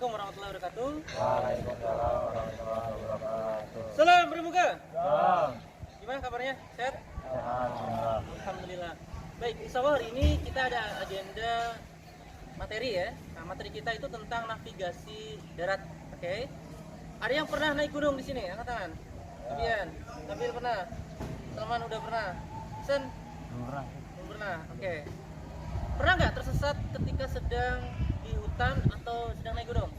Assalamualaikum warahmatullahi wabarakatuh. Waalaikumsalam warahmatullahi wabarakatuh. Salam Pramuka. Salam. Gimana kabarnya? Sehat? Alhamdulillah. Alhamdulillah. Baik, insya Allah hari ini kita ada agenda materi ya. Nah, materi kita itu tentang navigasi darat. Oke. Ada yang pernah naik gunung di sini? Angkat tangan. Kemudian, Nabil pernah. Salman udah pernah. Sen? Murah. Belum pernah. Oke. Pernah nggak tersesat ketika sedang di hutan atau sedang naik gunung?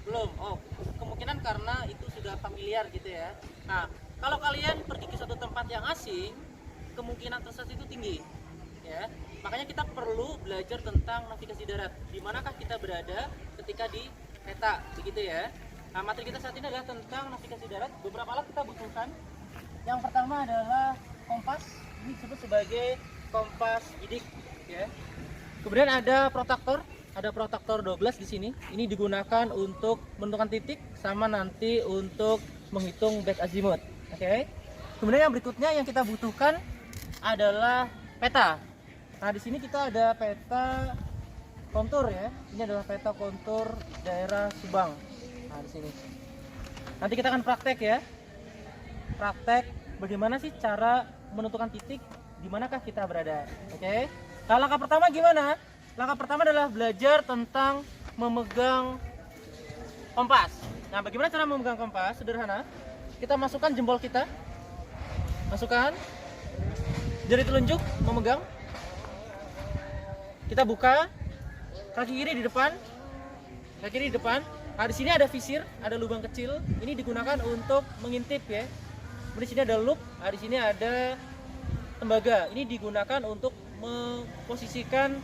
Belum. Oh, kemungkinan karena itu sudah familiar gitu ya. Nah, kalau kalian pergi ke suatu tempat yang asing, kemungkinan tersesat itu tinggi. Ya. Makanya kita perlu belajar tentang navigasi darat. Di manakah kita berada ketika di peta, begitu ya. Nah, materi kita saat ini adalah tentang navigasi darat. Beberapa alat kita butuhkan. Yang pertama adalah kompas. Ini disebut sebagai kompas bidik ya. Kemudian ada protektor. Ada protektor 12 di sini. Ini digunakan untuk menentukan titik sama nanti untuk menghitung back azimuth. Oke. Kemudian yang berikutnya yang kita butuhkan adalah peta. Nah, di sini kita ada peta kontur ya. Ini adalah peta kontur daerah Subang. Nah, di sini. Nanti kita akan praktek ya. Praktek bagaimana sih cara menentukan titik di manakah kita berada. Oke. Nah, langkah pertama gimana? Langkah pertama adalah belajar tentang memegang kompas. Nah, bagaimana cara memegang kompas? Sederhana. Kita masukkan jempol kita. Masukkan. Jari telunjuk memegang. Kita buka. Kaki kiri di depan. Kaki kiri di depan. Nah, di sini ada visir, ada lubang kecil. Ini digunakan untuk mengintip ya. Di sini ada loop. Nah, di sini ada tembaga. Ini digunakan untuk memposisikan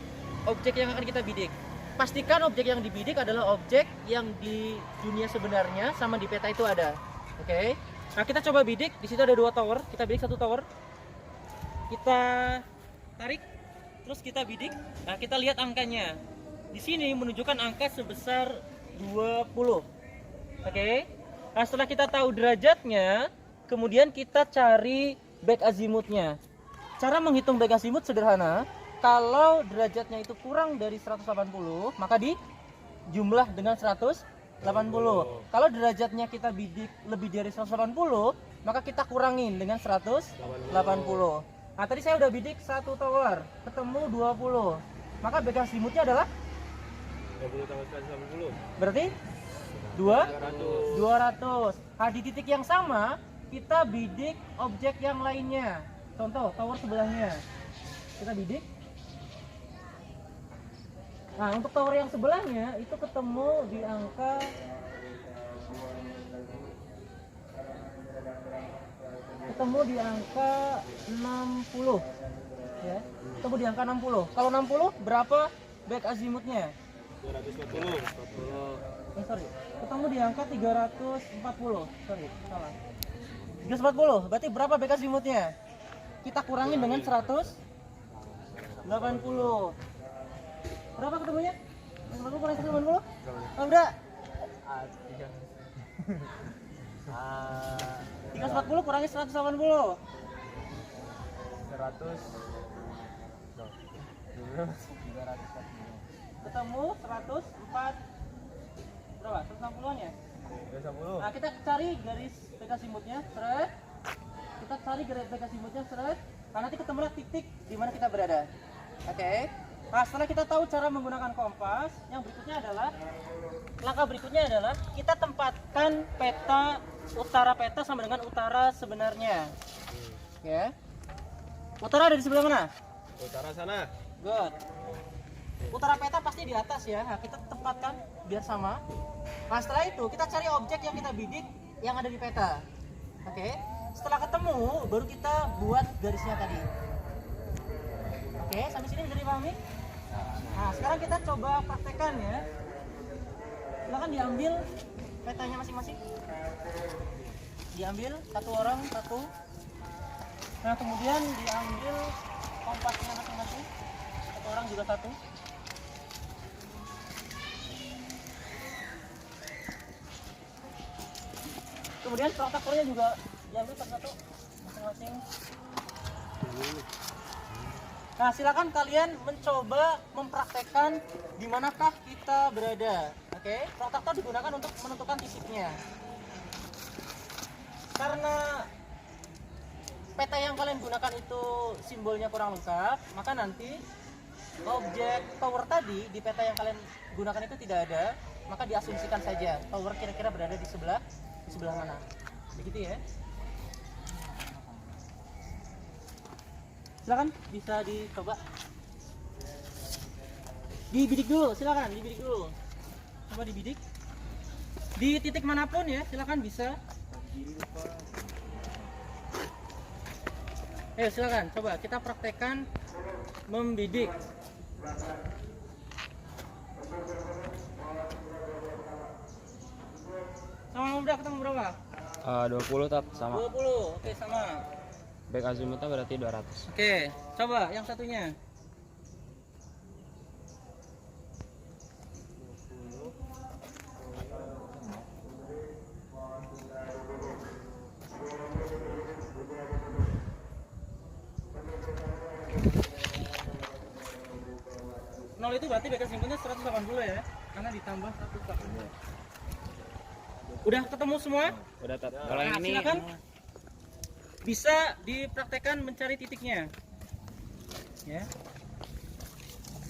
objek yang akan kita bidik. Pastikan objek yang dibidik adalah objek yang di dunia sebenarnya sama di peta itu ada. Oke. Nah, kita coba bidik. Di situ ada 2 tower. Kita bidik 1 tower. Kita tarik, terus kita bidik. Nah, kita lihat angkanya. Di sini menunjukkan angka sebesar 20. Oke. Nah, setelah kita tahu derajatnya, kemudian kita cari back azimuthnya. Cara menghitung back azimuth sederhana. Kalau derajatnya itu kurang dari 180, maka dijumlah dengan 180. Kalau derajatnya kita bidik lebih dari 180, maka kita kurangin dengan 180. Nah, tadi saya udah bidik 1 tower, ketemu 20. Maka back azimuthnya adalah 20 tambah 180. berarti 200. Nah, di titik yang sama kita bidik objek yang lainnya. Contoh tower sebelahnya. Kita bidik. Nah, untuk tower yang sebelahnya itu ketemu di angka 60 ya. Ketemu di angka 60. Kalau 60 berapa back azimuthnya? 240. Sorry. Ketemu di angka 340. Sorry, salah. 340. Berarti berapa back azimuthnya? Kita kurangin dengan 180. Berapa ketemunya? 180 kurang 180? Oh, udah. 340 kurangi 180. 340. Ketemu 104. Berapa? 160-an ya? 340. Nah, kita cari garis back azimuthnya, seret. Kita cari garis back azimuthnya, seret. Nah, nanti ketemulah titik di mana kita berada. Oke. Nah, setelah kita tahu cara menggunakan kompas, yang berikutnya adalah langkah berikutnya adalah kita tempatkan peta utara peta sama dengan utara sebenarnya. Ya. Utara ada di sebelah mana? Utara sana. Good. Utara peta pasti di atas ya. Nah, kita tempatkan biar sama. Nah, setelah itu kita cari objek yang kita bidik yang ada di peta. Oke. Setelah ketemu, baru kita buat garisnya tadi. Oke, sampai sini bisa dipahami? Nah, sekarang kita coba praktekkan ya. Silakan diambil petanya masing-masing. Diambil satu orang satu. Nah, kemudian diambil kompasnya masing-masing. Satu orang juga satu. Kemudian protektornya juga diambil satu-satu masing-masing. Nah, silakan kalian mencoba mempraktekkan di manakah kita berada. Oke, protractor digunakan untuk menentukan titiknya. Karena peta yang kalian gunakan itu simbolnya kurang lengkap, maka nanti objek tower tadi di peta yang kalian gunakan itu tidak ada, maka diasumsikan saja tower kira-kira berada di sebelah mana. Begitu ya. Silakan bisa dicoba. Dibidik dulu, silakan dibidik dulu. Coba dibidik. Di titik manapun ya, silakan bisa. Ayo silakan, coba kita praktekkan membidik. Sama udah ketemu berapa? 20 tat sama. 20, oke sama. Back azimutnya berarti 200. Oke, coba yang satunya. Nol itu berarti back azimutnya 180 ya, karena ditambah 180. Udah ketemu semua? Udah tat. Kalau yang Nah, ini silakan bisa dipraktekkan mencari titiknya. Ya.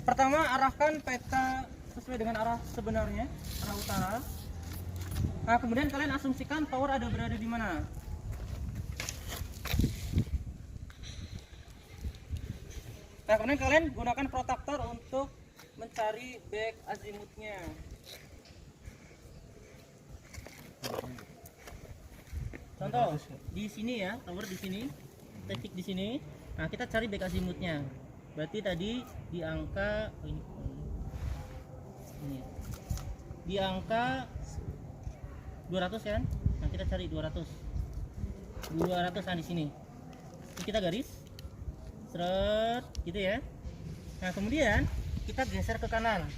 Pertama, arahkan peta sesuai dengan arah sebenarnya, arah utara. Nah, kemudian kalian asumsikan tower ada berada di mana. Nah, kemudian kalian gunakan protractor untuk mencari back azimutnya. Contoh di sini ya, tower di sini, titik di sini. Nah, kita cari back azimutnya. Berarti tadi di angka ini. Di angka 200 kan? Nah, kita cari 200. 200 di sini. Terus kita garis. Seret gitu ya. Nah, kemudian kita geser ke kanan.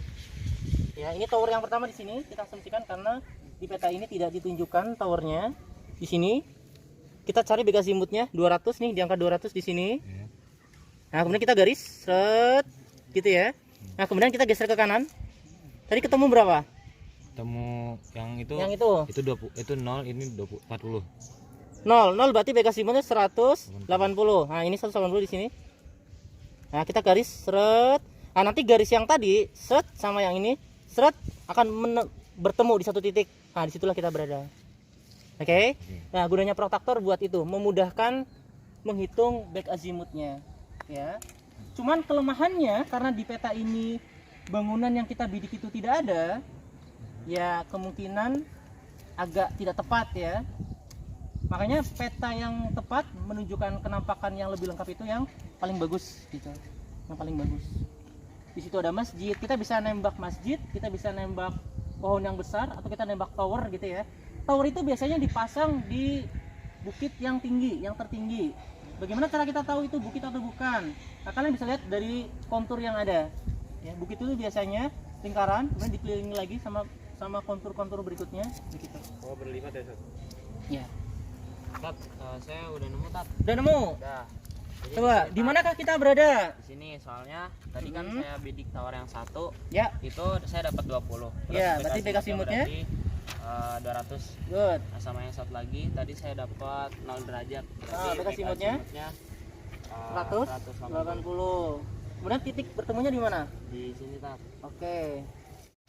Ya, ini tower yang pertama di sini kita asumsikan karena di peta ini tidak ditunjukkan towernya. Di sini kita cari back azimutnya 200 nih, di angka 200 di sini. Nah, kemudian kita garis set gitu ya. Nah, kemudian kita geser ke kanan. Tadi ketemu berapa? ketemu yang itu. Yang itu. Itu 20, itu 0, ini 20, 40. 0 berarti back azimutnya 180. Nah, ini 180 di sini. Nah, kita garis seret. Nah, nanti garis yang tadi set sama yang ini seret akan bertemu di satu titik. Nah, disitulah kita berada. Oke. Nah, gunanya protractor buat itu, memudahkan menghitung back azimutnya, ya. Cuman kelemahannya karena di peta ini bangunan yang kita bidik itu tidak ada, ya kemungkinan agak tidak tepat ya. Makanya peta yang tepat menunjukkan kenampakan yang lebih lengkap itu yang paling bagus gitu. Yang paling bagus. Di situ ada masjid, kita bisa nembak masjid, kita bisa nembak pohon yang besar, atau kita nembak tower gitu ya. Tower itu biasanya dipasang di bukit yang tinggi, yang tertinggi. Bagaimana cara kita tahu itu bukit atau bukan? Nah, kalian bisa lihat dari kontur yang ada. Ya, bukit itu biasanya lingkaran, kemudian dikelilingi lagi sama kontur-kontur berikutnya, begitu. Oh, berlipat ya, Sat? Ya. Tat, saya udah nemu tat. Udah nemu? Udah. Jadi Coba, di manakah kita berada? Di sini soalnya tadi kan saya bidik tower yang satu, Ya. itu saya dapat 20. Ya, berarti back azimutnya? 200. Good. Nah, sama yang satu lagi tadi saya dapat 0 derajat. Ah, back azimutnya? 180. Kemudian titik bertemunya di mana? Di sini tat. Oke.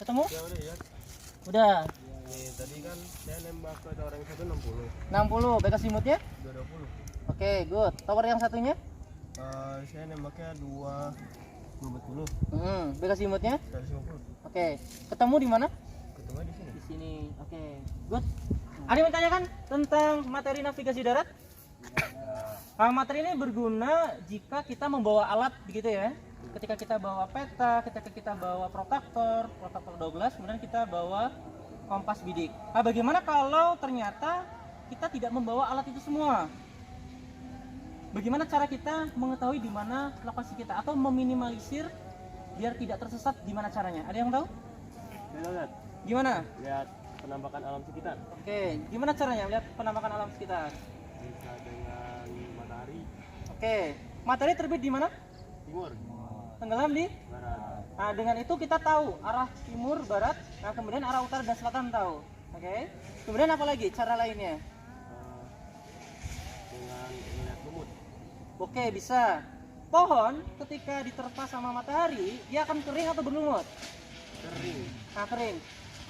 Ketemu? Ya udah ya. Udah. Nih, tadi kan saya nembak ke tower yang satu 60. 60 back azimutnya? 220. Oke, good. Tower yang satunya? Saya nembaknya 240. Back azimutnya? 150. Oke. Ketemu di mana? Ketemu di sini. Di sini. Oke, good. Ada yang bertanyakan tentang materi navigasi darat? Nah, materi ini berguna jika kita membawa alat begitu ya. Ketika kita bawa peta, ketika kita bawa protractor 12, kemudian kita bawa kompas bidik. Nah, bagaimana kalau ternyata kita tidak membawa alat itu semua? Bagaimana cara kita mengetahui di mana lokasi kita atau meminimalisir biar tidak tersesat, di mana caranya? Ada yang tahu? Lihat, Gimana? lihat penampakan alam sekitar. Oke, gimana caranya lihat penampakan alam sekitar? Bisa dengan matahari. Oke, matahari terbit di mana? Di Timur. Tenggelam di. Barat. Nah, dengan itu kita tahu arah timur, barat. Nah, kemudian arah utara dan selatan tahu. Oke. Kemudian apa lagi cara lainnya? Dengan melihat lumut. Oke, bisa. Pohon ketika diterpa sama matahari, dia akan kering atau berlumut? Kering. Nah, kering.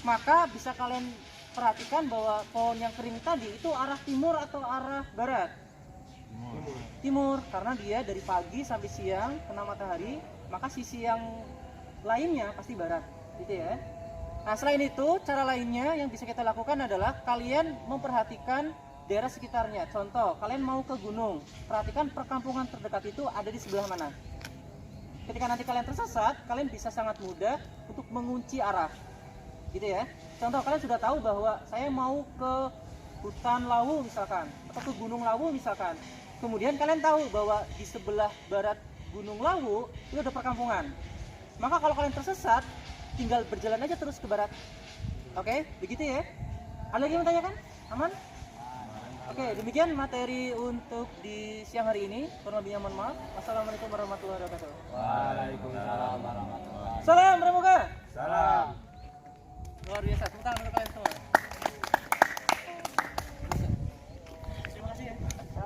Maka bisa kalian perhatikan bahwa pohon yang kering tadi itu arah timur atau arah barat? Timur. Timur, karena dia dari pagi sampai siang kena matahari, maka sisi yang lainnya pasti barat, gitu ya. Nah, selain itu, cara lainnya yang bisa kita lakukan adalah kalian memperhatikan daerah sekitarnya. Contoh, kalian mau ke gunung, perhatikan perkampungan terdekat itu ada di sebelah mana. Ketika nanti kalian tersesat, kalian bisa sangat mudah untuk mengunci arah, gitu ya. Contoh, kalian sudah tahu bahwa saya mau ke hutan Lawu misalkan, atau ke Gunung Lawu misalkan. Kemudian kalian tahu bahwa di sebelah barat Gunung Lawu itu ada perkampungan. Maka kalau kalian tersesat, tinggal berjalan aja terus ke barat. Oke, begitu ya. Ada lagi yang menanyakan? Aman? Oke, demikian materi untuk di siang hari ini. Kurang lebihnya mohon maaf. Wassalamualaikum warahmatullahi wabarakatuh. Waalaikumsalam warahmatullahi wabarakatuh. Salam Pramuka. Salam. Luar biasa. Tepuk tangan untuk kalian semua.